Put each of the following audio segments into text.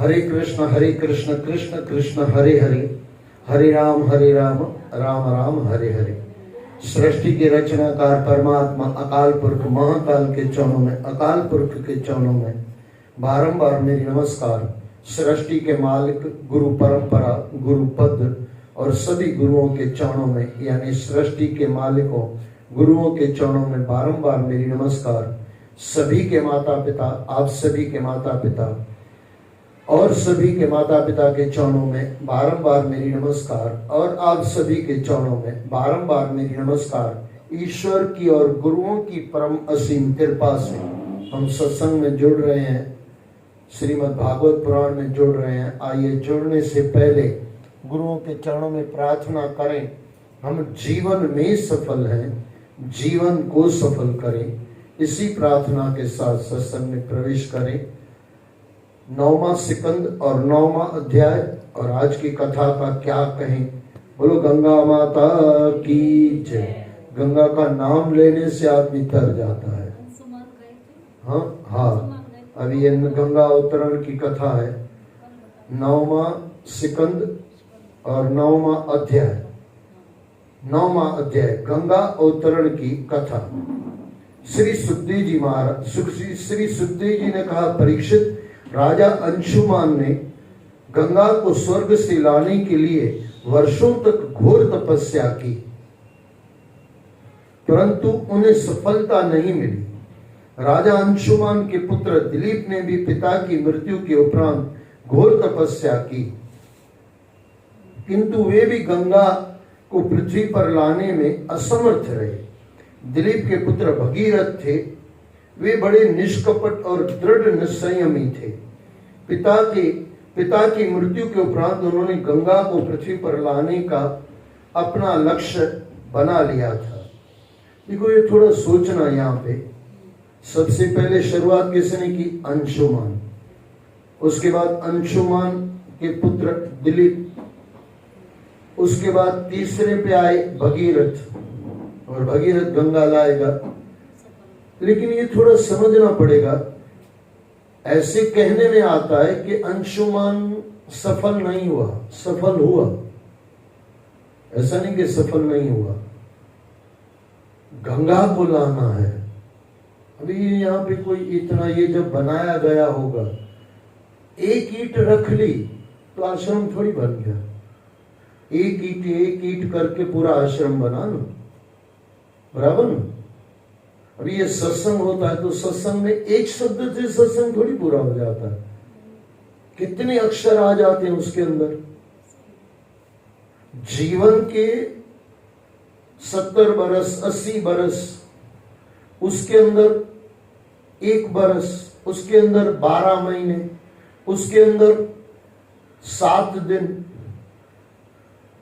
हरे कृष्ण कृष्ण कृष्ण हरे हरे, हरे राम राम राम हरे हरे। सृष्टि के रचनाकार परमात्मा अकाल पुरख महाकाल के चरणों में, अकाल पुरख के चरणों में बारंबार मेरी नमस्कार। सृष्टि के मालिक, गुरु परंपरा, गुरु पद और सभी गुरुओं के चरणों में, यानी सृष्टि के मालिकों गुरुओं के चरणों में बारंबार मेरी नमस्कार। सभी के माता पिता, आप सभी के माता पिता और सभी के माता पिता के चरणों में बारंबार मेरी नमस्कार, और आप सभी के चरणों में बारंबार मेरी नमस्कार। ईश्वर की और गुरुओं की परम असीम कृपा से हम सत्संग में जुड़ रहे हैं, श्रीमद् भागवत पुराण में जुड़ रहे हैं। आइए, जुड़ने से पहले गुरुओं के चरणों में प्रार्थना करें, हम जीवन में सफल हैं, जीवन को सफल करें। इसी प्रार्थना के साथ सत्संग में प्रवेश करें। 9वां सिकंद और 9वां अध्याय, और आज की कथा का क्या कहें। बोलो गंगा माता की जय। गंगा का नाम लेने से आदमी तर जाता है। हाँ, अभी ये गंगा अवतरण की कथा है। 9वां सिकंद और 9वां अध्याय, 9वां अध्याय गंगा अवतरण की कथा। श्री सुखदेव जी महाराज, श्री सुखदेव जी ने कहा, परीक्षित, राजा अंशुमान ने गंगा को स्वर्ग से लाने के लिए वर्षों तक घोर तपस्या की, परंतु उन्हें सफलता नहीं मिली। राजा अंशुमान के पुत्र दिलीप ने भी पिता की मृत्यु के उपरांत घोर तपस्या की, किंतु वे भी गंगा को पृथ्वी पर लाने में असमर्थ रहे। दिलीप के पुत्र भगीरथ थे, वे बड़े निष्कपट और दृढ़ निश्चयी थे। पिता की मृत्यु के उपरांत उन्होंने गंगा को पृथ्वी पर लाने का अपना लक्ष्य बना लिया था। देखो, ये थोड़ा सोचना यहाँ पे। सबसे पहले शुरुआत किसने की? अंशुमान। उसके बाद अंशुमान के पुत्र दिलीप, उसके बाद तीसरे पे आए भगीरथ, और भगीरथ गंगा लाएगा। लेकिन ये थोड़ा समझना पड़ेगा। ऐसे कहने में आता है कि अंशुमान सफल नहीं हुआ, सफल हुआ। ऐसा नहीं कि सफल नहीं हुआ। गंगा को लाना है। अभी यहाँ पे कोई इतना, ये जब बनाया गया होगा, एक ईंट रख ली तो आश्रम थोड़ी बन गया। एक ईंट करके पूरा आश्रम बना ना, बराबर ना। अभी ये सत्संग होता है तो सत्संग में एक शब्द से सत्संग थोड़ी पूरा हो जाता है। कितने अक्षर आ जाते हैं उसके अंदर। जीवन के 70 बरस, 80 बरस, उसके अंदर 1 बरस, उसके अंदर 12 महीने, उसके अंदर 7 दिन,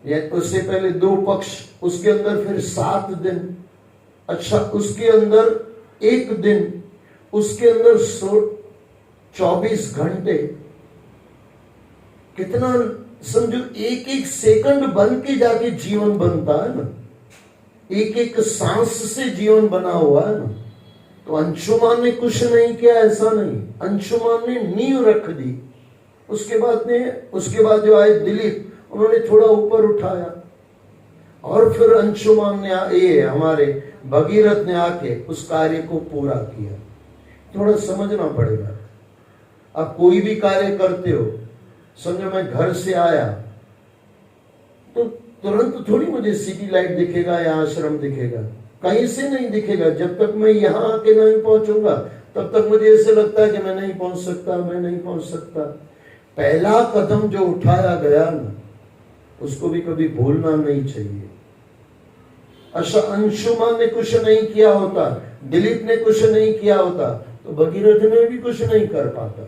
या उससे पहले 2 पक्ष, उसके अंदर फिर 7 दिन, अच्छा उसके अंदर 1 दिन, उसके अंदर 24 घंटे। कितना समझो, एक एक सेकंड बन के जाके जीवन बनता है ना। एक एक सांस से जीवन बना हुआ है ना। तो अंशुमान ने कुछ नहीं किया, ऐसा नहीं। अंशुमान ने नींव रख दी। उसके बाद जो आए दिलीप, उन्होंने थोड़ा ऊपर उठाया, और फिर अंशुमान ने, ये हमारे भगीरथ ने आके उस कार्य को पूरा किया। थोड़ा समझना पड़ेगा। आप कोई भी कार्य करते हो, समझो मैं घर से आया तो तुरंत थोड़ी मुझे सिटी लाइट दिखेगा या आश्रम दिखेगा, कहीं से नहीं दिखेगा। जब तक मैं यहाँ आके नहीं पहुंचूंगा तब तक मुझे ऐसे लगता है कि मैं नहीं पहुंच सकता, मैं नहीं पहुंच सकता। पहला कदम जो उठाया गया ना, उसको भी कभी भूलना नहीं चाहिए। अच्छा, अंशुमान ने कुछ नहीं किया होता, दिलीप ने कुछ नहीं किया होता, तो भगीरथ ने भी कुछ नहीं कर पाता।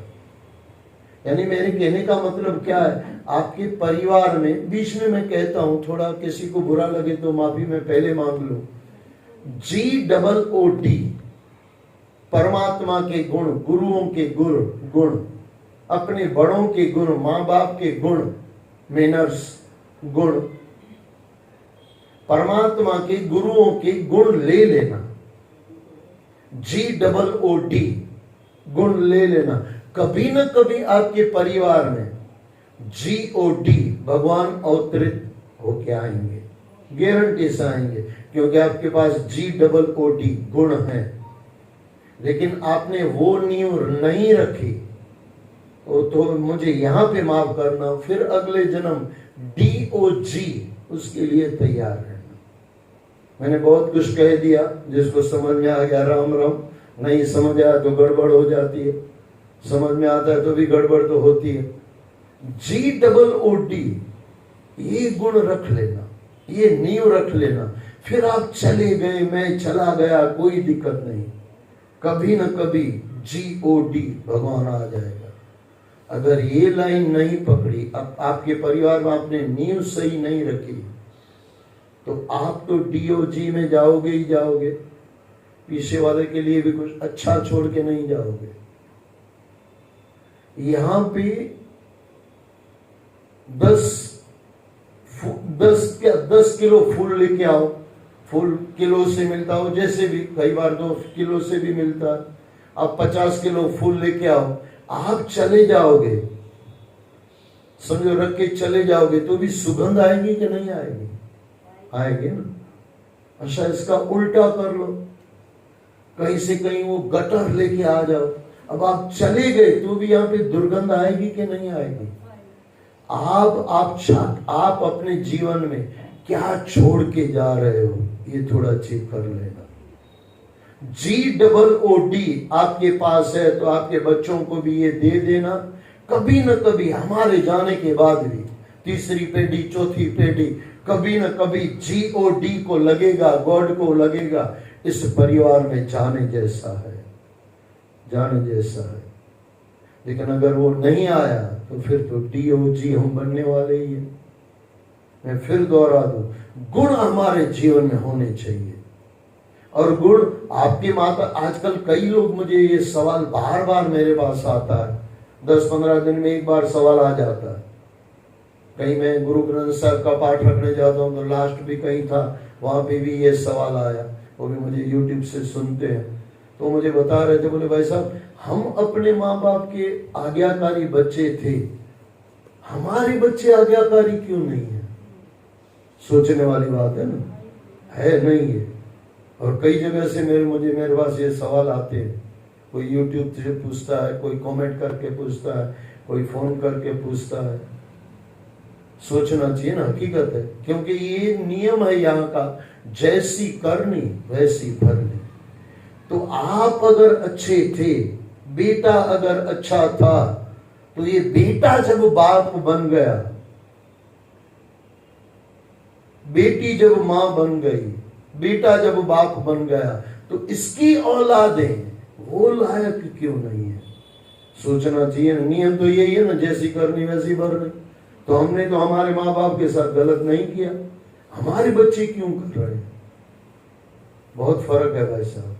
यानी मेरे कहने का मतलब क्या है, आपके परिवार में, बीच में मैं कहता हूं, थोड़ा किसी को बुरा लगे तो माफी मैं पहले मांग लूं। GOOD, परमात्मा के गुण, गुरुओं के गुण, अपने बड़ों के गुण, माँ बाप के गुण, मैनर्स गुण, परमात्मा के गुरुओं के गुण ले लेना। GOOD, गुण ले लेना। कभी न कभी आपके परिवार में GOD भगवान अवतरित होके आएंगे, गारंटी से आएंगे, क्योंकि आपके पास GOOD गुण है। लेकिन आपने वो नींव नहीं रखी, तो मुझे यहां पे माफ करना, फिर अगले जन्म DOG उसके लिए तैयार रहना। मैंने बहुत कुछ कह दिया, जिसको समझ में आ गया राम राम, नहीं समझ आया तो गड़बड़ हो जाती है, समझ में आता है तो भी गड़बड़ तो होती है। GOOD ये गुण रख लेना, ये नींव रख लेना, फिर आप चले गए, मैं चला गया, कोई दिक्कत नहीं। कभी न कभी GOD भगवान आ जाएगा। अगर ये लाइन नहीं पकड़ी, अब आपके परिवार में आपने नींव सही नहीं रखी, तो आप तो DOG में जाओगे ही जाओगे, पीछे वाले के लिए भी कुछ अच्छा छोड़ के नहीं जाओगे। यहां पे 10 किलो फूल लेके आओ, फूल किलो से मिलता हो, जैसे भी, कई बार 2 किलो से भी मिलता है। आप 50 किलो फूल लेके आओ, आप चले जाओगे, समझो रख के चले जाओगे, तो भी सुगंध आएगी कि नहीं आएगी? आएगी ना। अच्छा, इसका उल्टा कर लो, कहीं से कहीं वो गटर लेके आ जाओ, अब आप चले गए तो भी यहाँ पे दुर्गंध आएगी कि नहीं आएगी? आप अपने जीवन में क्या छोड़ के जा रहे हो, ये थोड़ा चेक कर लेना। GOOD आपके पास है तो आपके बच्चों को भी ये दे देना। कभी न कभी हमारे जाने के बाद भी, तीसरी पीढ़ी, चौथी पीढ़ी, कभी न कभी GOD को लगेगा, गॉड को लगेगा, इस परिवार में जाने जैसा है, जाने जैसा है। लेकिन अगर वो नहीं आया तो फिर तो DOG हम बनने वाले ही हैं। मैं फिर दोहरा दूं, गुण हमारे जीवन में होने चाहिए। और गुण आपके माता, आजकल कई लोग, मुझे ये सवाल बार बार मेरे पास आता है, 10-15 दिन में एक बार सवाल आ जाता है। कहीं मैं गुरु ग्रंथ साहब का पाठ रखने जाता हूँ, तो लास्ट भी कहीं था, वहां पे भी ये सवाल आया, वो भी मुझे YouTube से सुनते हैं, तो मुझे बता रहे थे, बोले भाई साहब, हम अपने माँ बाप के आज्ञाकारी बच्चे थे, हमारे बच्चे आज्ञाकारी क्यों नहीं है? सोचने वाली बात है ना, है नहीं है। और कई जगह से मेरे पास ये सवाल आते हैं, कोई YouTube से पूछता है, कोई कमेंट करके पूछता है, कोई फोन करके पूछता है। सोचना चाहिए ना, हकीकत है, क्योंकि ये नियम है यहाँ का, जैसी करनी वैसी भरनी। तो आप अगर अच्छे थे, बेटा अगर अच्छा था, तो ये बेटा जब बाप बन गया, बेटी जब मां बन गई, बेटा जब बाप बन गया, तो इसकी औलादें वो लायक क्यों नहीं है? सोचना चाहिए ना। नियम तो यही है ना, जैसी करनी वैसी भरनी। तो हमने तो हमारे माँ बाप के साथ गलत नहीं किया, हमारे बच्चे क्यों कर रहे हैं? बहुत फर्क है भाई साहब,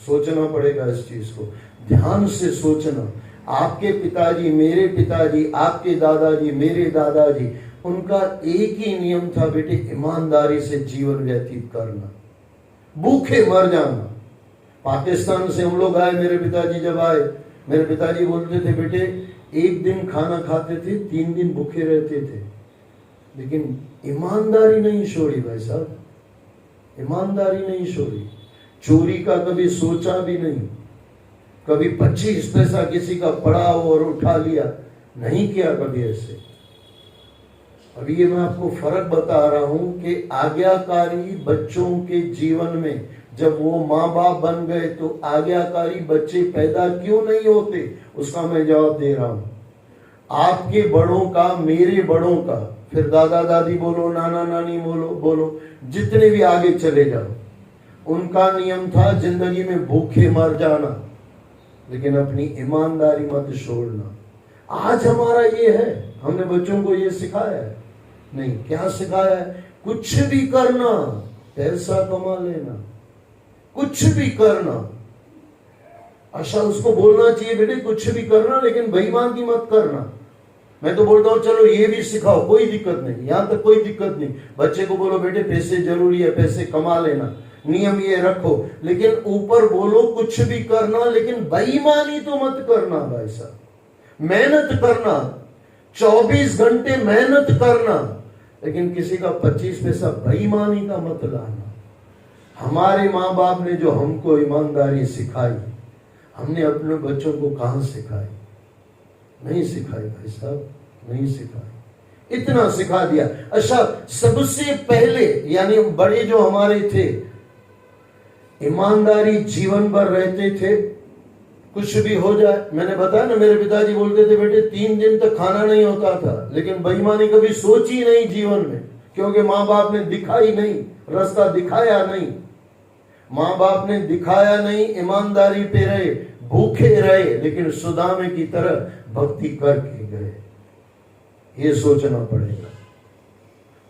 सोचना पड़ेगा इस चीज को, ध्यान से सोचना। आपके पिताजी, मेरे पिताजी, आपके दादाजी, मेरे दादाजी, उनका एक ही नियम था, बेटे ईमानदारी से जीवन व्यतीत करना, भूखे मर जाना। पाकिस्तान से हम लोग आए, मेरे पिताजी जब आए, मेरे पिताजी बोलते थे, बेटे एक दिन खाना खाते थे, 3 दिन भूखे रहते थे, लेकिन ईमानदारी नहीं छोड़ी भाई साहब, ईमानदारी नहीं छोड़ी। चोरी का कभी सोचा भी नहीं, कभी 25 पैसा किसी का पड़ा हो और उठा लिया, नहीं किया कभी ऐसे। अभी ये मैं आपको फर्क बता रहा हूं कि आज्ञाकारी बच्चों के जीवन में जब वो माँ बाप बन गए, तो आज्ञाकारी बच्चे पैदा क्यों नहीं होते, उसका मैं जवाब दे रहा हूं। आपके बड़ों का, मेरे बड़ों का, फिर दादा दादी बोलो, नाना नानी बोलो, जितने भी आगे चले जाओ, उनका नियम था जिंदगी में भूखे मर जाना, लेकिन अपनी ईमानदारी मत छोड़ना। आज हमारा ये है, हमने बच्चों को ये सिखाया है नहीं? क्या सिखाया है? कुछ भी करना, पैसा कमा लेना, कुछ भी करना। अच्छा, उसको बोलना चाहिए, बेटे कुछ भी करना, लेकिन बेईमानी मत करना। मैं तो बोलता हूँ चलो ये भी सिखाओ, कोई दिक्कत नहीं, यहां तक कोई दिक्कत नहीं। बच्चे को बोलो बेटे पैसे जरूरी है, पैसे कमा लेना, नियम ये रखो, लेकिन ऊपर बोलो कुछ भी करना, लेकिन बेईमानी तो मत करना भाई साहब। मेहनत करना, 24 घंटे मेहनत करना, लेकिन किसी का 25 पैसा बेईमानी का मत लाना। हमारे माँ बाप ने जो हमको ईमानदारी सिखाई, हमने अपने बच्चों को कहां सिखाई? नहीं सिखाई भाई साहब, नहीं सिखाई। इतना सिखा दिया। अच्छा, सबसे पहले यानी बड़े जो हमारे थे, ईमानदारी जीवन भर रहते थे। कुछ भी हो जाए, मैंने बताया ना, मेरे पिताजी बोलते थे बेटे 3 दिन तक खाना नहीं होता था, लेकिन बेईमानी कभी सोची नहीं जीवन में, क्योंकि माँ बाप ने दिखाई नहीं, रास्ता दिखाया नहीं। माँ बाप ने दिखाया नहीं, ईमानदारी पे रहे, भूखे रहे, लेकिन सुदामे की तरह भक्ति करके गए। ये सोचना पड़ेगा।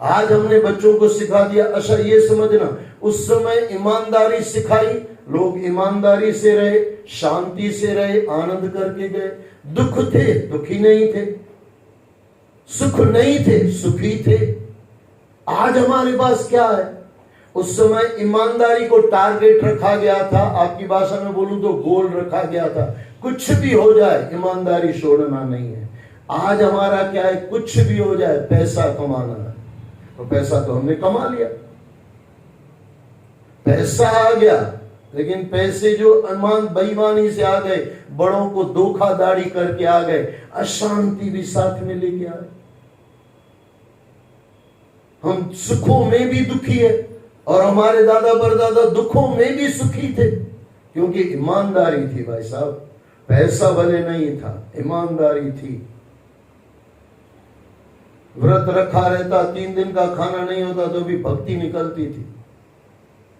आज हमने बच्चों को सिखा दिया। अच्छा, ये समझना, उस समय ईमानदारी सिखाई, लोग ईमानदारी से रहे, शांति से रहे, आनंद करके गए। दुख थे, दुखी नहीं थे, सुख नहीं थे, सुखी थे। आज हमारे पास क्या है? उस समय ईमानदारी को टारगेट रखा गया था, आपकी भाषा में बोलूं तो गोल रखा गया था। कुछ भी हो जाए ईमानदारी छोड़ना नहीं है। आज हमारा क्या है? कुछ भी हो जाए पैसा कमाना है। तो पैसा तो हमने कमा लिया, पैसा आ गया, लेकिन पैसे जो बेईमानी से आ गए, बड़ों को धोखाधड़ी करके आ गए, अशांति भी साथ में लेके आए। हम सुखों में भी दुखी है, और हमारे दादा परदादा दुखों में भी सुखी थे, क्योंकि ईमानदारी थी भाई साहब। पैसा भले नहीं था, ईमानदारी थी। व्रत रखा रहता, 3 दिन का खाना नहीं होता तो भी भक्ति निकलती थी,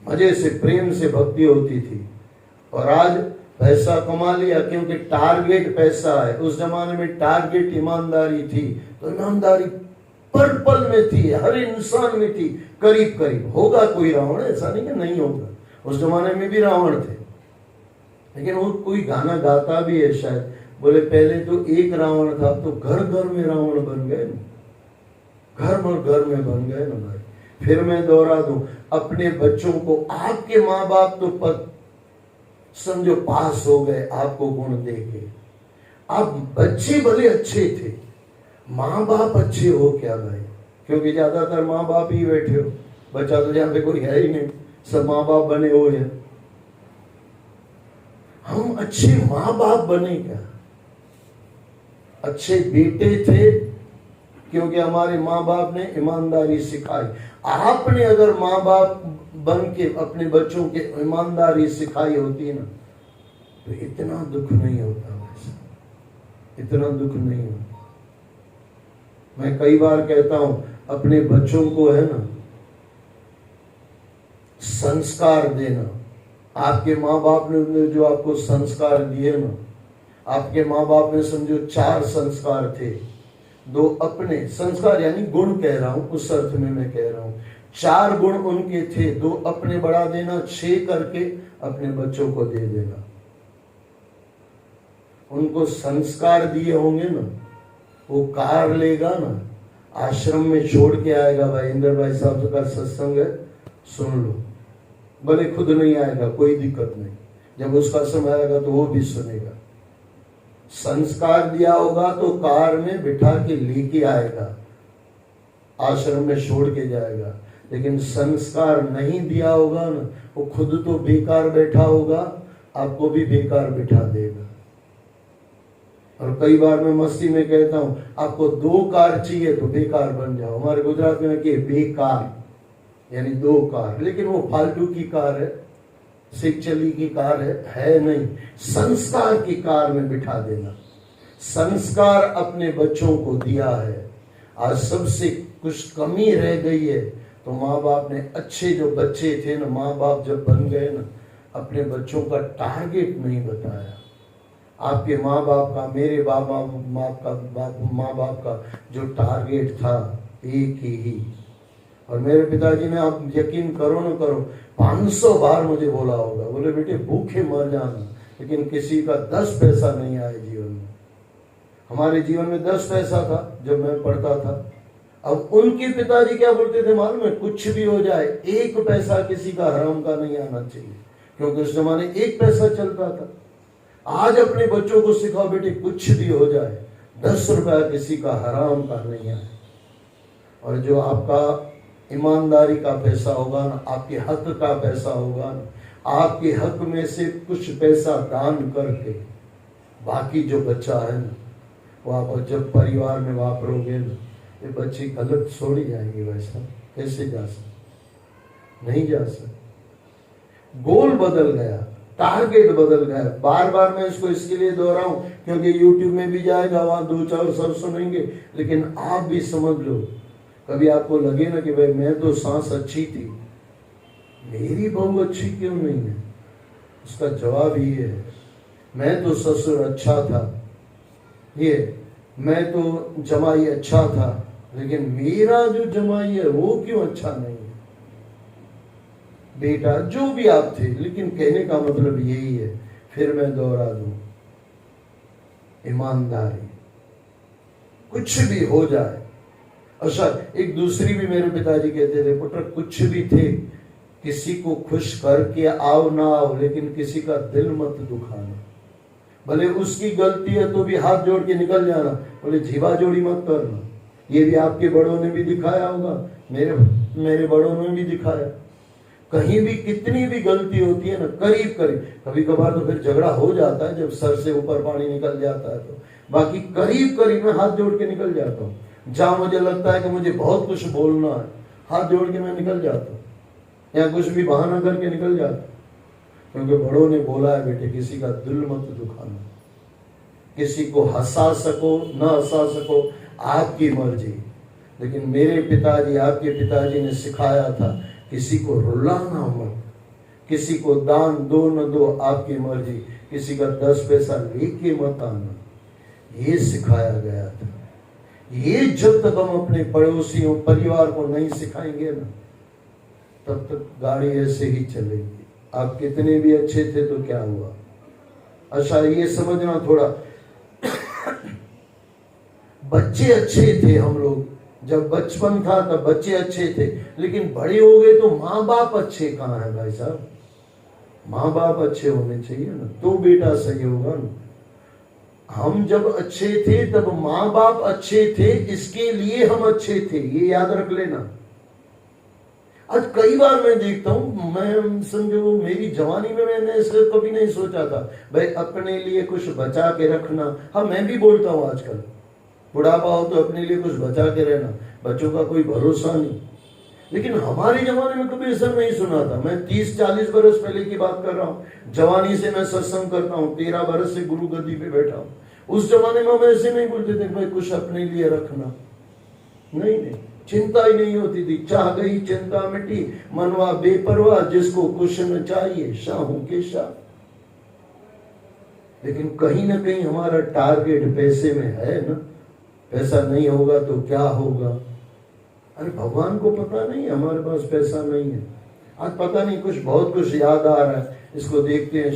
मजे से प्रेम से भक्ति होती थी। और आज पैसा कमा लिया, क्योंकि टारगेट पैसा है। उस जमाने में टारगेट ईमानदारी थी, तो ईमानदारी पल पल में थी, हर इंसान में थी, करीब करीब। होगा कोई रावण, ऐसा नहीं कि नहीं होगा, उस जमाने में भी रावण थे, लेकिन वो कोई गाना गाता भी है शायद, बोले पहले तो एक रावण था, तो घर घर में रावण बन गए ना, घर में बन गए ना भाई। फिर मैं दोहरा दूं, अपने बच्चों को, आपके माँ बाप तो पद समझो पास हो गए आपको गुण देके, आप बच्चे भले अच्छे थे, माँ बाप अच्छे हो क्या भाई? क्योंकि ज्यादातर माँ बाप ही बैठे हो, बच्चा तो जहां पे कोई है ही नहीं, सब माँ बाप बने हुए हैं। हम अच्छे माँ बाप बने क्या? अच्छे बेटे थे, क्योंकि हमारे माँ बाप ने ईमानदारी सिखाई। आपने अगर माँ बाप बन के अपने बच्चों के ईमानदारी सिखाई होती ना, तो इतना दुख नहीं होता, वैसे इतना दुख नहीं होता। मैं कई बार कहता हूं, अपने बच्चों को है ना संस्कार देना। आपके माँ बाप ने जो आपको संस्कार दिए ना, आपके माँ बाप ने समझो 4 संस्कार थे, 2 अपने संस्कार यानी गुण कह रहा हूं, उस अर्थ में मैं कह रहा हूं। 4 गुण उनके थे, 2 अपने बढ़ा देना, 6 करके अपने बच्चों को दे देना। उनको संस्कार दिए होंगे ना, वो कार लेगा ना, आश्रम में छोड़ के आएगा। भाई इंदर भाई साहब का सत्संग है, सुन लो, भले खुद नहीं आएगा कोई दिक्कत नहीं, जब उसका समय आएगा तो वो भी सुनेगा। संस्कार दिया होगा तो कार में बिठा के लेके आएगा, आश्रम में छोड़ के जाएगा। लेकिन संस्कार नहीं दिया होगा ना, वो खुद तो बेकार बैठा होगा, आपको भी बेकार बिठा देगा। और कई बार मैं मस्ती में कहता हूं, आपको 2 कार चाहिए तो बेकार बन जाओ। हमारे गुजरात में कि बेकार यानी 2 कार, लेकिन वो फालतू की कार है, सिख चली की कार है नहीं। संस्कार की कार में बिठा देना। संस्कार अपने बच्चों को दिया है। आज सबसे कुछ कमी रह गई है, तो माँ बाप ने अच्छे जो बच्चे थे ना, माँ बाप जब बन गए ना, अपने बच्चों का टारगेट नहीं बताया। आपके माँ बाप का, मेरे माँ बाप का जो टारगेट था एक ही। और मेरे पिताजी ने, आप यकीन करो न करो, 500 बार मुझे बोला होगा, बोले बेटे भूखे मर जाना, लेकिन किसी का 10 पैसा नहीं आया जीवन में। हमारे जीवन में 10 पैसा था जब मैं पढ़ता था। अब उनके पिताजी क्या बोलते थे मालूम है? कुछ भी हो जाए 1 पैसा किसी का हराम का नहीं आना चाहिए, क्योंकि उस जमाने 1 पैसा चलता था। आज अपने बच्चों को सिखाओ बेटे कुछ भी हो जाए 10 रुपया किसी का हराम का नहीं है। और जो आपका ईमानदारी का पैसा होगा ना, आपके हक का पैसा होगा ना, आपके हक में से कुछ पैसा दान करके बाकी जो बच्चा है ना, वो आप जब परिवार में वापरोगे ना, ये बच्चे गलत छोड़ी जाएंगे। वैसा कैसे जा सकते? नहीं जा सकते। गोल बदल गया, टारगेट बदल गया। बार बार मैं इसको इसके लिए दोहराऊं क्योंकि YouTube में भी जाएगा, वहां 2-4 सब सुनेंगे, लेकिन आप भी समझ लो। कभी आपको लगे ना कि भाई मैं तो सास अच्छी थी, मेरी बहू अच्छी क्यों नहीं है? उसका जवाब ये है, मैं तो ससुर अच्छा था, ये मैं तो जमाई अच्छा था, लेकिन मेरा जो जमाई है वो क्यों अच्छा नहीं है? बेटा जो भी आप थे, लेकिन कहने का मतलब यही है, फिर मैं दोहरा दूं, ईमानदारी कुछ भी हो जाए। अच्छा, एक दूसरी भी मेरे पिताजी कहते थे, पुत्र कुछ भी थे, किसी को खुश करके आओ ना आओ, लेकिन किसी का दिल मत दुखाना। भले उसकी गलती है तो भी हाथ जोड़ के निकल जाना, बोले जीवा जोड़ी मत करना। ये भी आपके बड़ों ने भी दिखाया होगा, मेरे बड़ों ने भी दिखाया। कहीं भी कितनी भी गलती होती है ना, करीब कभी कभार तो फिर झगड़ा हो जाता है जब सर से ऊपर पानी निकल जाता है, तो बाकी करीब मैं हाथ जोड़ के निकल जाता हूँ। जहां मुझे लगता है कि मुझे बहुत कुछ बोलना है, हाथ जोड़ के मैं निकल जाता हूँ, या कुछ भी बहाना करके निकल जाता हूँ। क्योंकि बड़ों ने बोला है बेटे किसी का दिल मत दुखाना, किसी को हंसा सको न हंसा सको आपकी मर्जी, लेकिन मेरे पिताजी, आपके पिताजी ने सिखाया था किसी को रुलाना मत, किसी को दान दो न दो आपकी मर्जी, किसी का 10 पैसा लेके मत आना, ये सिखाया गया था। ये जब तक हम अपने पड़ोसियों परिवार को नहीं सिखाएंगे ना, तब तक गाड़ी ऐसे ही चलेगी। आप कितने भी अच्छे थे तो क्या हुआ? अच्छा ये समझना थोड़ा, बच्चे अच्छे थे हम लोग, जब बचपन था तब बच्चे अच्छे थे, लेकिन बड़े हो गए तो माँ बाप अच्छे कहाँ है भाई साहब? माँ बाप अच्छे होने चाहिए ना, तो बेटा सही होगा ना। हम जब अच्छे थे तब माँ बाप अच्छे थे, इसके लिए हम अच्छे थे, ये याद रख लेना। आज कई बार मैं देखता हूँ, मैं समझो मेरी जवानी में मैंने ऐसे कभी नहीं सोचा था भाई अपने लिए कुछ बचा के रखना। हाँ मैं भी बोलता हूँ आजकल, बुढ़ापा हो तो अपने लिए कुछ बचा के रहना, बच्चों का कोई भरोसा नहीं। लेकिन हमारे जमाने में कभी ऐसा नहीं सुना था। मैं 30-40 बरस पहले की बात कर रहा हूँ, जवानी से मैं सत्संग करता हूँ, 13 बरस से गुरु गद्दी पे बैठा हूँ। उस जमाने में हम ऐसे नहीं बोलते थे भाई कुछ अपने लिए रखना, नहीं, चिंता ही नहीं होती थी। चाह गई चिंता मिटी, मनवा बेपरवाह, जिसको कुछ न चाहिए शाहों के शाह। लेकिन कहीं ना कहीं हमारा टारगेट पैसे में है ना, पैसा नहीं होगा तो क्या होगा? अरे भगवान को पता नहीं हमारे पास पैसा नहीं है। आज पता नहीं कुछ बहुत कुछ याद आ रहा है, इसको देखते हैं,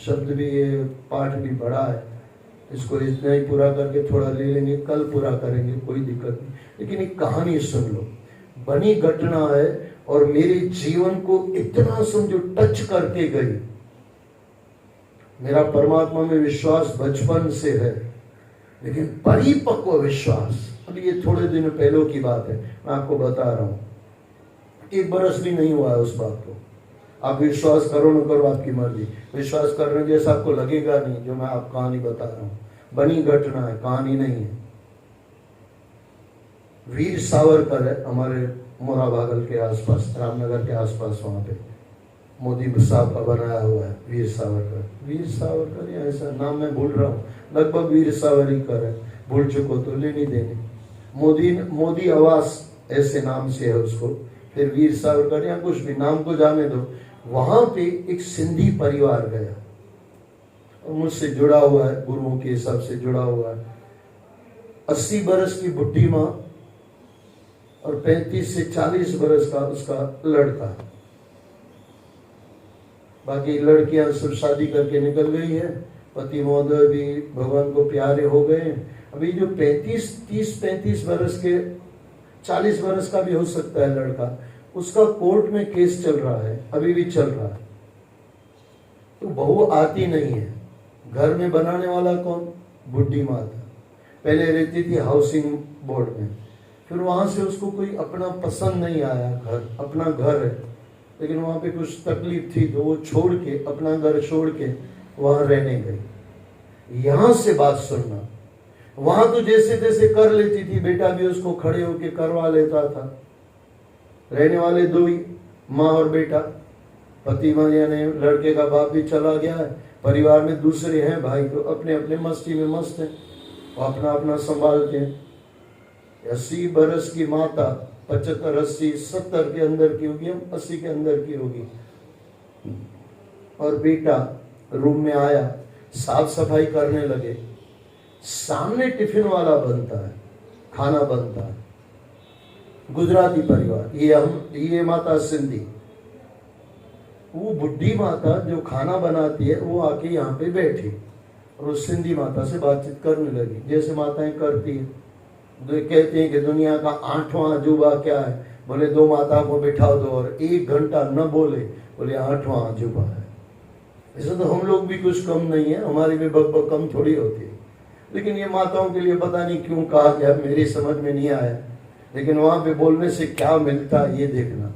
शब्द भी ये पाठ भी बड़ा है, इसको इतना ही पूरा करके थोड़ा ले लेंगे, कल पूरा करेंगे, कोई दिक्कत नहीं। लेकिन एक कहानी सुन लो, बनी घटना है और मेरे जीवन को इतना समझो टच करके गई। मेरा परमात्मा में विश्वास बचपन से है, लेकिन परिपक्व विश्वास अभी ये थोड़े दिन पहले की बात है, मैं आपको बता रहा हूँ। 1 बरस भी नहीं हुआ है उस बात को। आप विश्वास करो न करो आपकी मर्जी, विश्वास करने जैसा आपको लगेगा नहीं जो मैं आप कहानी बता रहा हूँ। बनी घटना है, कहानी नहीं है। वीर सावरकर है हमारे मोराबागल के आसपास, रामनगर के आसपास, वहां पे मोदी साहब का बनाया हुआ है वीर सावरकर या ऐसा नाम मैं भूल रहा हूँ, लगभग वीर सावरकर है, भूल चुको तो लेनी देनी। मोदी आवास ऐसे नाम से है उसको, फिर वीर सावरकर या कुछ भी नाम को जाने दो। वहां पे एक सिंधी परिवार गया और मुझसे जुड़ा हुआ है, गुरुओं के हिसाब से जुड़ा हुआ है। 80 बरस की बुढ़ी माँ और 35 से 40 बरस का उसका लड़का, बाकी लड़कियां सब शादी करके निकल गई है, पति महोदय भी भगवान को प्यारे हो गए। अभी जो 30-35 बरस के, 40 बरस का भी हो सकता है लड़का, उसका कोर्ट में केस चल रहा है, अभी भी चल रहा है। तो बहू आती नहीं है, घर में बनाने वाला कौन? बुढ़ी माता। पहले रहती थी हाउसिंग बोर्ड में, फिर वहां से उसको कोई अपना पसंद नहीं आया घर, अपना घर है लेकिन वहां पे कुछ तकलीफ थी तो वो छोड़ के, अपना घर छोड़ के वहां रहने गई। यहां से बात सुनना, वहां तो जैसे तैसे कर लेती थी, बेटा भी उसको खड़े होके करवा लेता था। रहने वाले दो ही, माँ और बेटा। पति यानी लड़के का बाप भी चला गया है, परिवार में दूसरे हैं भाई तो अपने अपने मस्ती में मस्त हैं, अपना अपना संभालते हैं। 80 बरस की माता 75, 80, 70 के अंदर की होगी, हम 80 के अंदर की होगी। और बेटा रूम में आया, साफ सफाई करने लगे, सामने टिफिन वाला बनता है, खाना बनता है। गुजराती परिवार, ये माता सिंधी। वो बुढ़ी माता जो खाना बनाती है वो आके यहाँ पे बैठी और उस सिंधी माता से बातचीत करने लगी, जैसे माताएं करती है। कहते हैं कि दुनिया का 8वां अजूबा क्या है? बोले 2 माता को बिठा दो और 1 घंटा न बोले, बोले 8वां अजूबा है। ऐसे तो हम लोग भी कुछ कम नहीं है, हमारी भी बक कम थोड़ी होती है, लेकिन ये माताओं के लिए पता नहीं क्यों कहा गया, मेरी समझ में नहीं आया। लेकिन वहां पे बोलने से क्या मिलता है ये देखना।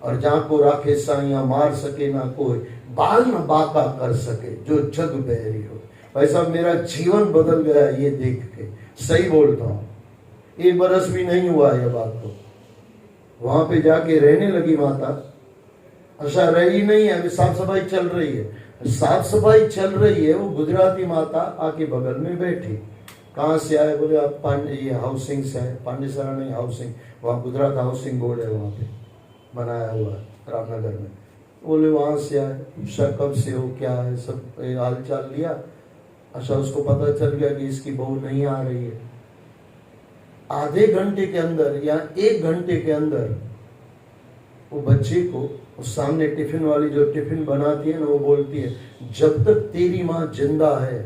और जहाँ को राखे साइया मार सके ना कोई, बाल न बाका कर सके जो जग बहरी हो। भाई साहब मेरा जीवन बदल गया ये देख के, सही बोलता हूँ। 1 बरस भी नहीं हुआ ये बात को। वहां पे जाके रहने लगी माता। अच्छा रही नहीं है, अभी साफ सफाई चल रही है। साफ सफाई चल रही है, वो गुजराती माता आके बगल में बैठी। कहाँ से आए? बोले आप ये हाउसिंग से आए। पांडेसरा नहीं, हाउसिंग, वहाँ गुजरात हाउसिंग बोर्ड है, वहाँ पे बनाया हुआ है रामनगर में। बोले वहां से आए। पूछा कब से हो, क्या है, सब हाल चाल लिया। अच्छा उसको पता चल गया कि इसकी बहू नहीं आ रही है। आधे घंटे के अंदर या 1 घंटे के अंदर वो बच्चे को उस सामने टिफिन वाली जो टिफिन बनाती है ना, वो बोलती है जब तक तेरी माँ जिंदा है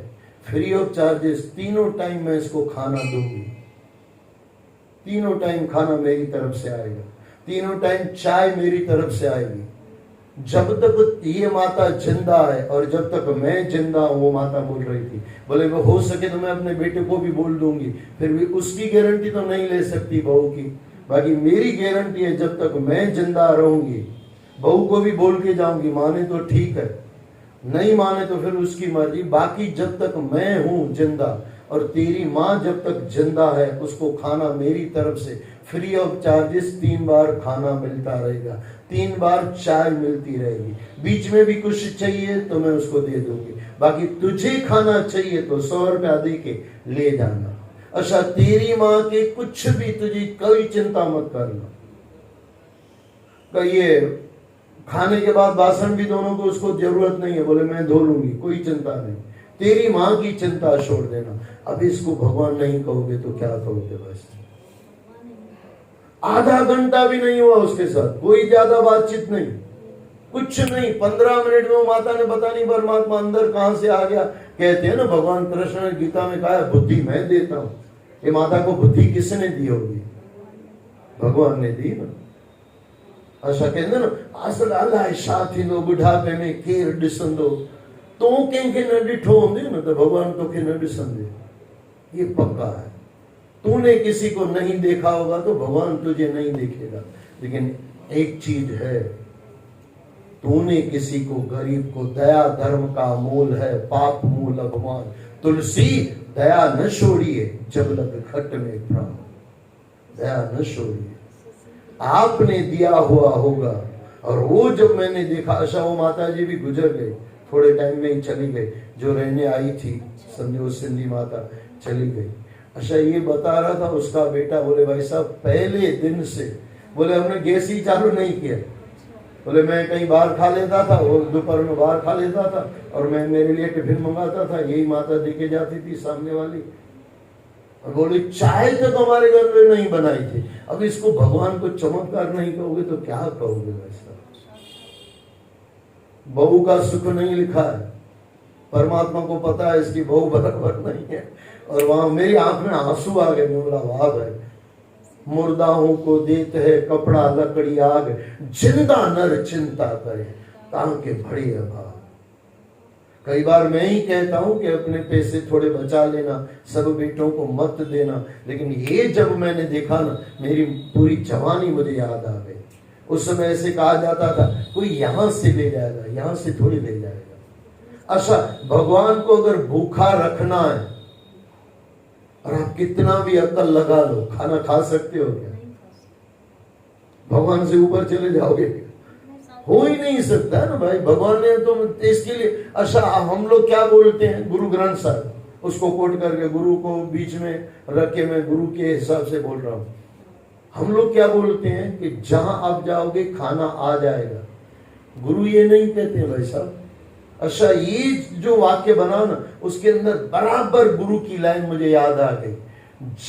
फ्री ऑफ चार्जेस 3 टाइम मैं इसको खाना दूंगी। 3 टाइम खाना मेरी तरफ से आएगा, 3 टाइम चाय मेरी तरफ से आएगी। जब तक ये माता जिंदा है और जब तक मैं जिंदा हूं, वो माता बोल रही थी। बोले वो हो सके तो मैं अपने बेटे को भी बोल दूंगी, फिर भी उसकी गारंटी तो नहीं ले सकती बहू की, बाकी मेरी गारंटी है जब तक मैं जिंदा रहूंगी बहू को भी बोल के जाऊंगी। माने तो ठीक है, नहीं माने तो फिर उसकी मर्जी। बाकी जब तक मैं हूं जिंदा और तेरी माँ जब तक जिंदा है, उसको खाना मेरी तरफ से फ्री ऑफ चार्जेस 3 बार खाना मिलता रहेगा, 3 बार चाय मिलती रहेगी। बीच में भी कुछ चाहिए तो मैं उसको दे दूंगी, बाकी तुझे खाना चाहिए तो 100 रुपया दे के ले जाना। अच्छा तेरी माँ के कुछ भी तुझे कोई चिंता मत करना। ये खाने के बाद बासन भी दोनों को उसको जरूरत नहीं है, बोले मैं धो लूंगी, कोई चिंता नहीं। तेरी माँ की चिंता छोड़ देना। अब इसको भगवान नहीं कहोगे तो क्या कहोगे? बस आधा घंटा भी नहीं हुआ उसके साथ, कोई ज्यादा बातचीत नहीं, कुछ नहीं। 15 मिनट में वो माता ने पता नहीं परमात्मा अंदर कहां से आ गया। कहते हैं ना भगवान कृष्ण ने गीता में कहा बुद्धि मैं देता हूं। ये माता को बुद्धि किसने दी होगी? भगवान ने दी ना। अच्छा कहते ना असल अलाए साथी लो बुढ़ापे में केर ॾिसंदो तो कंहिंखे न ॾिठो हूंदे न तो भगवान तो के न ॾिसंदे। ये पक्का है। तूने किसी को नहीं देखा होगा तो भगवान तुझे नहीं देखेगा। लेकिन एक चीज है, तूने किसी को गरीब को, दया धर्म का मूल है, पाप मूल भगवान। तुलसी दया न छोड़िए जब लग खट में प्राण, दया न छोड़िए। आपने दिया हुआ होगा। और वो जब मैंने देखा, अच्छा वो माता जी भी गुजर गई, थोड़े टाइम में ही चली गई। जो रहने आई थी समझो सिंधी माता चली गई। अच्छा ये बता रहा था उसका बेटा, बोले भाई साहब पहले दिन से बोले हमने गैस ही चालू नहीं किया। बोले मैं कहीं बाहर खा लेता था, वो दोपहर में बाहर खा लेता था और मैं मेरे लिए टिफिन मंगाता था, यही माता देके जाती थी सामने वाली। और बोले चाय तक हमारे घर में नहीं बनाई थी। अब इसको भगवान को चमत्कार नहीं कहोगे तो क्या कहोगे? वैसा बहू का सुख नहीं लिखा है, परमात्मा को पता है इसकी बहू बराबर नहीं है। और वहां मेरी आंख में आंसू आ गए। मैं बोला वाह भाई, मुर्दाओं को देते है कपड़ा लकड़ी आग, जिंदा नर चिंता करे ताकि बड़ी अभाव। कई बार मैं ही कहता हूं कि अपने पैसे थोड़े बचा लेना, सब बेटों को मत देना, लेकिन ये जब मैंने देखा ना, मेरी पूरी जवानी मुझे याद आ गई। उस समय ऐसे कहा जाता था कोई यहां से ले जाएगा, यहां से थोड़ी ले जाएगा। अच्छा, भगवान को अगर भूखा रखना है और आप कितना भी अक्ल लगा लो, खाना खा सकते हो क्या? भगवान से ऊपर चले जाओगे? हो ही नहीं सकता है ना भाई। भगवान ने तो इसके लिए, अच्छा हम लोग क्या बोलते हैं, गुरु ग्रंथ साहब, उसको कोट करके गुरु को बीच में रख के मैं गुरु के हिसाब से बोल रहा हूं। हम लोग क्या बोलते हैं कि जहां आप जाओगे खाना आ जाएगा। गुरु ये नहीं कहते भाई साहब। अच्छा, ये जो वाक्य बना ना, उसके अंदर बराबर गुरु की लाइन मुझे याद आ गई,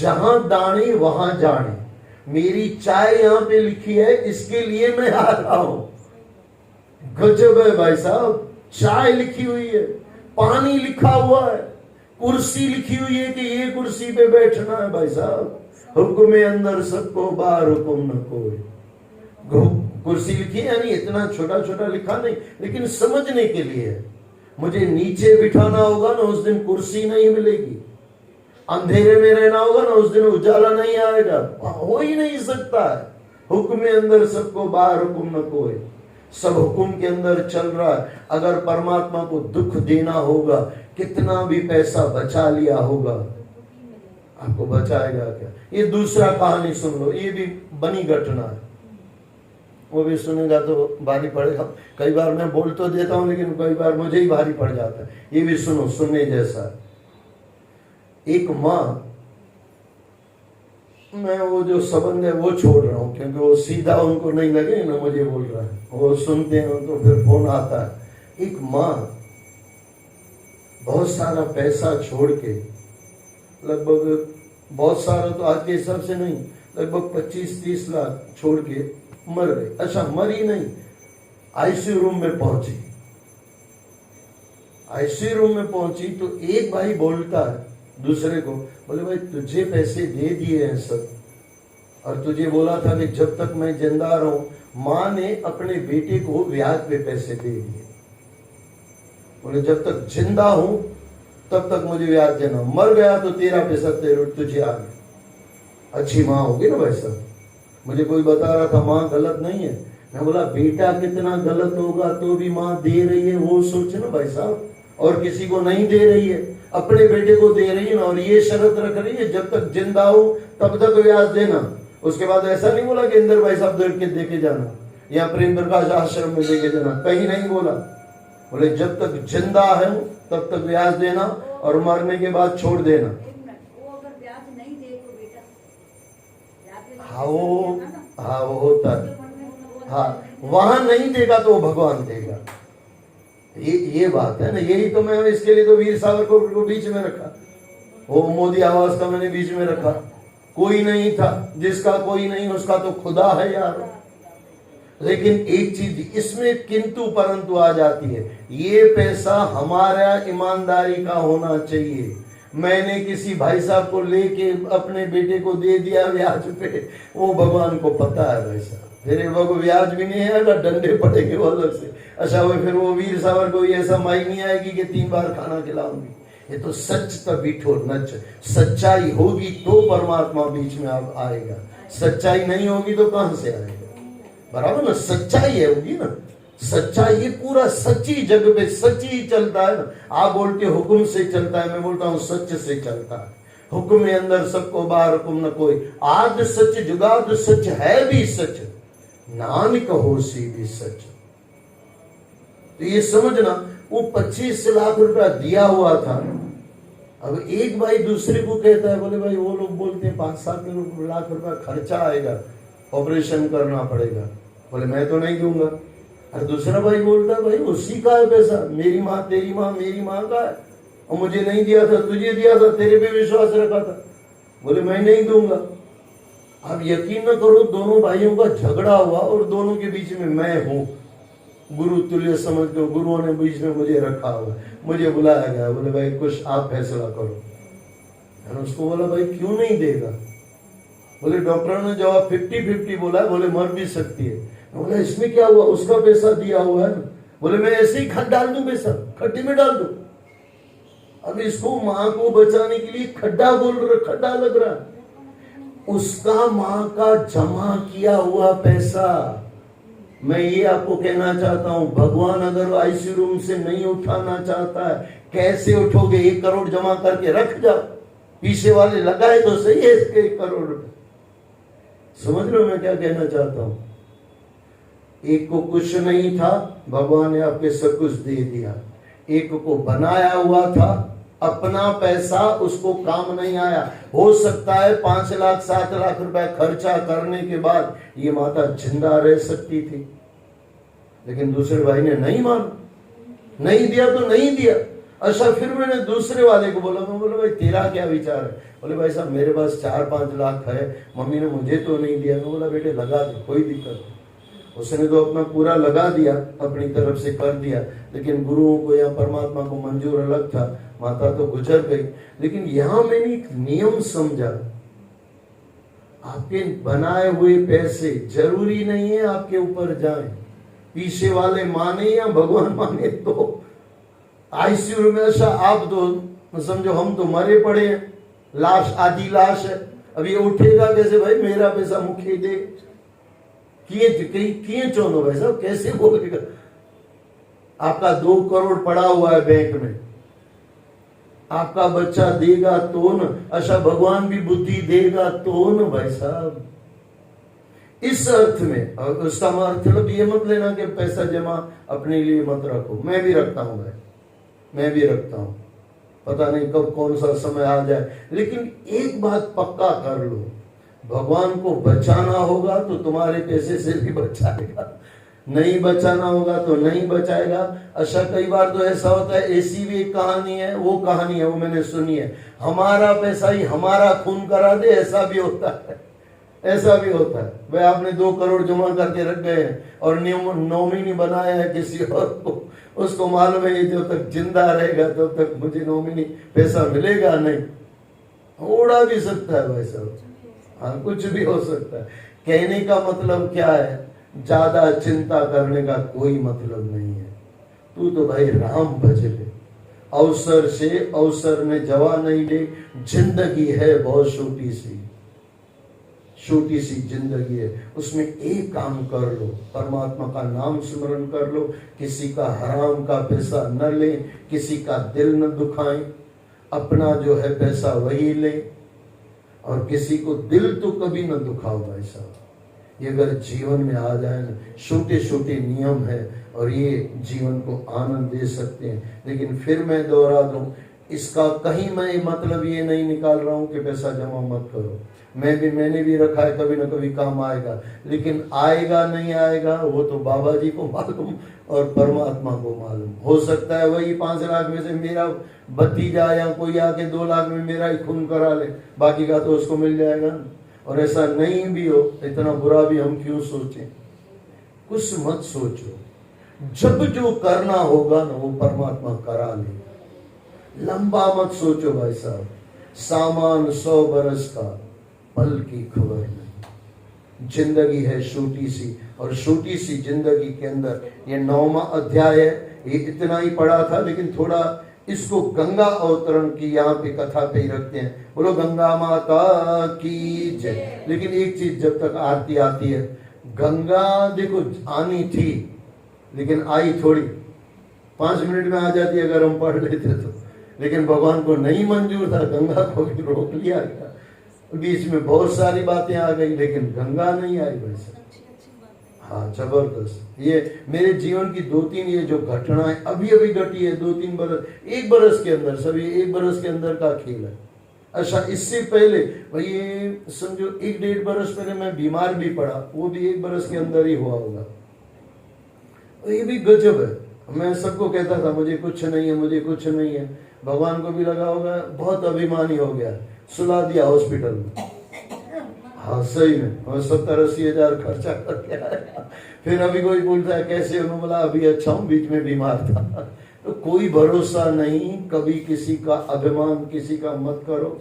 जहां दाने वहां जाने। मेरी चाय यहाँ पे लिखी है, इसके लिए मैं आ रहा हूं। गजब है भाई साहब। चाय लिखी हुई है, पानी लिखा हुआ है, कुर्सी लिखी हुई है कि ये कुर्सी पे बैठना है भाई साहब। हुक्म अंदर सबको बाहर हुक्म न कोई। कुर्सी लिखी है, यानी इतना छोटा छोटा लिखा नहीं, लेकिन समझने के लिए है। मुझे नीचे बिठाना होगा ना, उस दिन कुर्सी नहीं मिलेगी। अंधेरे में रहना होगा ना, उस दिन उजाला नहीं आएगा। हो ही नहीं सकता है। हुक्म अंदर सबको बाहर हुक्म न कोई। सब हुक्म के अंदर चल रहा है। अगर परमात्मा को दुख देना होगा, कितना भी पैसा बचा लिया होगा, आपको बचाएगा क्या? ये दूसरा कहानी सुन लो, ये भी बनी घटना है, वो भी सुनेगा तो भारी पड़ेगा। कई बार मैं बोल तो देता हूं, लेकिन कई बार मुझे ही भारी पड़ जाता है। ये भी सुनो, सुनने जैसा। एक माँ, मैं वो जो संबंध है वो छोड़ रहा हूं, क्योंकि वो सीधा उनको नहीं लगे ना मुझे बोल रहा है, वो सुनते हैं तो फिर फोन आता है। एक माँ बहुत सारा पैसा छोड़ के, लगभग बहुत सारा तो आज के हिसाब से नहीं, लगभग 25-30 लाख छोड़ के मर गई। अच्छा, मरी नहीं, आईसीयू रूम में पहुंची। आईसीयू रूम में पहुंची तो एक भाई बोलता है दूसरे को, बोले भाई तुझे पैसे दे दिए हैं सब, और तुझे बोला था कि जब तक मैं जिंदा रहूं, माँ ने अपने बेटे को ब्याज पे पैसे दे दिए। बोले जब तक जिंदा हूं तब तक मुझे ब्याज देना, मर गया तो तेरा पैसा तुझे आ गया। अच्छी माँ होगी ना भाई साहब। मुझे कोई बता रहा था माँ गलत नहीं है। मैं बोला बेटा कितना गलत होगा तो भी माँ दे रही है, वो सोचे ना भाई साहब। और किसी को नहीं दे रही है, अपने बेटे को दे रही है ना, और ये शर्त रख रही है जब तक जिंदा हो तब तक ब्याज देना। उसके बाद ऐसा नहीं बोला कि इंदर भाई साहब देके जाना या प्रेम प्रकाश आश्रम में देके जाना, कहीं नहीं बोला। बोले जब तक जिंदा है तब तक ब्याज देना, और मरने के बाद छोड़ देना। हाँ वो होता है। हाँ, वहां नहीं देगा तो वो भगवान देगा। ये बात है ना। यही तो मैं इसके लिए तो वीर सावरकर को बीच में रखा, वो मोदी आवास का मैंने बीच में रखा। कोई नहीं था, जिसका कोई नहीं उसका तो खुदा है यार। लेकिन एक चीज इसमें किंतु परंतु आ जाती है, ये पैसा हमारा ईमानदारी का होना चाहिए। मैंने किसी भाई साहब को लेके अपने बेटे को दे दिया ब्याज पे, वो भगवान को पता है भाई साहब, फिर वो ब्याज भी नहीं आएगा, डंडे पड़ेंगे वो अलग से। अच्छा, वो फिर वो वीर सावर को ऐसा माई नहीं आएगी कि 3 बार खाना खिलाऊंगी। ये तो सच तभी नच, सच्चाई होगी तो परमात्मा बीच में आप आएगा। सच्चाई नहीं होगी तो कहां से आएगा? बराबर ना, सच्चाई होगी ना। सच्चाई, ये पूरा सच्ची जग पे सच्ची चलता है ना। आप बोलते हो हुक्म से चलता है, मैं बोलता हूँ सच से चलता है। हुक्म में अंदर सबको बाहर हुक्म न कोई। आद सच जुगाद सच है भी सच, नानक होसी भी सच। तो ये समझना, वो 25 लाख रुपया दिया हुआ था। अब एक भाई दूसरे को कहता है, बोले भाई वो लोग बोलते हैं 5-7 लाख रुपया खर्चा आएगा, ऑपरेशन करना पड़ेगा। बोले मैं तो नहीं दूंगा। और दूसरा भाई बोलता है भाई उसी का है पैसा, मेरी माँ तेरी माँ मेरी माँ का है, और मुझे नहीं दिया था, तुझे दिया था, तेरे पे विश्वास रखा था। बोले मैं नहीं दूंगा। आप यकीन न करो, दोनों भाइयों का झगड़ा हुआ और दोनों के बीच में मैं हूं, गुरु तुल्य समझ के गुरुओं ने बीच में मुझे रखा हुआ। मुझे बुलाया गया, बोले भाई कुछ आप फैसला करो। मैंने उसको बोला भाई क्यों नहीं देगा? बोले डॉक्टर ने जवाब 50-50 बोला है, बोले मर भी सकती है। बोला इसमें क्या हुआ, उसका पैसा दिया हुआ है ना। बोले मैं ऐसे ही खड्डा डाल दूं पैसा, खड्डे में डाल दूं। अब इसको माँ को बचाने के लिए खड्डा बोल रहा, खड्डा लग रहा। उसका माँ का जमा किया हुआ पैसा। मैं ये आपको कहना चाहता हूं, भगवान अगर आईसीयू रूम से नहीं उठाना चाहता है, कैसे उठोगे? 1 करोड़ जमा करके रख जाओ, पीछे वाले लगाए तो सही है इसके 1 करोड़ रुपए। समझ रहे हो मैं क्या कहना चाहता हूं? एक को कुछ नहीं था, भगवान ने आपके सब कुछ दे दिया। एक को बनाया हुआ था, अपना पैसा, उसको काम नहीं आया। हो सकता है 5 लाख 7 लाख रुपए खर्चा करने के बाद ये माता जिंदा रह सकती थी, लेकिन दूसरे भाई ने नहीं माना, नहीं दिया तो नहीं दिया। अच्छा, फिर मैंने दूसरे वाले को बोला, मैं बोला भाई तेरा क्या विचार है? बोले भाई साहब मेरे पास 4-5 लाख है, मम्मी ने मुझे तो नहीं दिया। मैं बोला बेटे लगा दे, कोई दिक्कत नहीं। उसने तो अपना पूरा लगा दिया, अपनी तरफ से कर दिया, लेकिन गुरुओं को या परमात्मा को मंजूर अलग था। माता तो गुजर गई, लेकिन यहां मैंने एक नियम समझा, आपके बनाए हुए पैसे जरूरी नहीं है आपके ऊपर जाएं। पीछे वाले माने या भगवान माने, तो आईसीयू में ऐसा आप तो समझो हम तो मरे पड़े हैं, लाश आधी लाश है। अब ये उठेगा कैसे? भाई मेरा पैसा मुखी दे किए चोनो भाई साहब, कैसे बोलेगा? आपका 2 करोड़ पड़ा हुआ है बैंक में, आपका बच्चा देगा तो न, अच्छा भगवान भी बुद्धि देगा तो न भाई साहब। इस अर्थ में, और उसका मतलब ये मत लेना कि पैसा जमा अपने लिए मत रखो। मैं भी रखता हूं भाई, मैं भी रखता हूं, पता नहीं कब कौन सा समय आ जाए। लेकिन एक बात पक्का कर लो, भगवान को बचाना होगा तो तुम्हारे पैसे से भी बचाएगा, नहीं बचाना होगा तो नहीं बचाएगा। अच्छा, कई बार तो ऐसा होता है, ऐसी भी एक कहानी है, वो कहानी है वो मैंने सुनी है, हमारा पैसा ही हमारा खून करा दे, ऐसा भी होता है, ऐसा भी होता है। भाई आपने 2 करोड़ जमा करके रख गए हैं और नॉमिनी बनाया है किसी और को, उसको मालूम है जब तक जिंदा रहेगा तब तक मुझे नॉमिनी पैसा मिलेगा नहीं। उड़ा भी सकता है भाई साहब, हाँ कुछ भी हो सकता है। कहने का मतलब क्या है, ज्यादा चिंता करने का कोई मतलब नहीं है। तू तो भाई राम भज ले, अवसर से अवसर में जवा नहीं ले। जिंदगी है बहुत छोटी सी जिंदगी है, उसमें एक काम कर लो, परमात्मा का नाम स्मरण कर लो, किसी का हराम का पैसा न ले, किसी का दिल न दुखाएं, अपना जो है पैसा वही ले, और किसी को दिल तो कभी न दुखाओ भाई साहब। ये अगर जीवन में आ जाए ना, छोटे छोटे नियम है और ये जीवन को आनंद दे सकते हैं। लेकिन फिर मैं दोहरा दूं, इसका कहीं मैं मतलब ये नहीं निकाल रहा हूं कि पैसा जमा मत करो। मैंने भी रखा है, कभी ना कभी काम आएगा, लेकिन आएगा नहीं आएगा वो तो बाबा जी को मालूम और परमात्मा को मालूम। हो सकता है वही 5 लाख में से मेरा भतीजा या कोई आके 2 लाख में मेरा ही खून करा ले, बाकी का तो उसको मिल जाएगा। और ऐसा नहीं भी हो, इतना बुरा भी हम क्यों सोचें? कुछ मत सोचो, जब जो करना होगा ना वो परमात्मा करा ले। लंबा मत सोचो भाई साहब, सामान 100 बरस का, पल की खबर नहीं। जिंदगी है छोटी सी, और छोटी सी जिंदगी के अंदर ये 9वां अध्याय है। ये इतना ही पढ़ा था, लेकिन थोड़ा इसको गंगा अवतरण की यहाँ पे कथा पे ही रखते हैं। बोलो गंगा माता की जय। लेकिन एक चीज, जब तक आरती आती है, गंगा देखो आनी थी लेकिन आई थोड़ी, 5 मिनट में आ जाती अगर हम पढ़ लेते तो, लेकिन भगवान को नहीं मंजूर था, गंगा को भी रोक लिया गया। बीच में बहुत सारी बातें आ गई, लेकिन गंगा नहीं आई वैसे। हाँ जबरदस्त। ये मेरे जीवन की 2-3 ये जो घटनाएं अभी अभी घटी है, 2-3 बरस, 1 बरस के अंदर, सभी 1 बरस के अंदर का खेल है। अच्छा, इससे पहले भाई ये समझो 1-1.5 बरस पहले मैं बीमार भी पड़ा, वो भी 1 बरस के अंदर ही हुआ होगा। ये भी गजब है। मैं सबको कहता था मुझे कुछ नहीं है, मुझे कुछ नहीं है। भगवान को भी लगा होगा, बहुत अभिमानी हो गया, सुला दिया हॉस्पिटल में। हाँ सही में, और 70-80 हजार खर्चा करके आया। फिर अभी कोई बोलता है कैसे, उन्होंने बोला अभी अच्छा हूँ, बीच में बीमार था। तो कोई भरोसा नहीं, कभी किसी का अभिमान किसी का मत करो,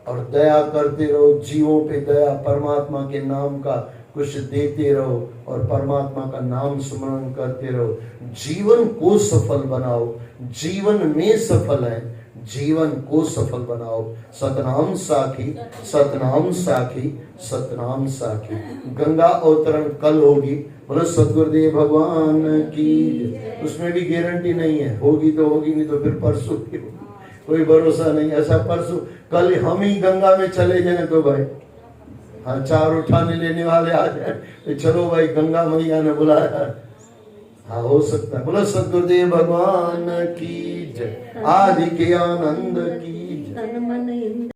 और दया करते रहो, जीवों पे दया, परमात्मा के नाम का कुछ देते रहो और परमात्मा का नाम स्मरण करते रहो। जीवन को सफल बनाओ, जीवन में सफल है, जीवन को सफल बनाओ। सतनाम साखी, सतनाम साखी, सतनाम साखी। गंगा अवतरण कल होगी, बोलो सतगुरुदेव भगवान की। उसमें भी गारंटी नहीं है, होगी तो होगी, नहीं तो फिर परसों की होगी, कोई भरोसा नहीं। ऐसा परसों कल हम ही गंगा में चले जाए तो भाई, हाँ, 4 उठाने लेने वाले आ जाए तो चलो भाई, गंगा मैया ने बुलाया, हाँ हो सकता है। बोलो सतगुरुदेव भगवान की जय, आदि के आनंद की जय।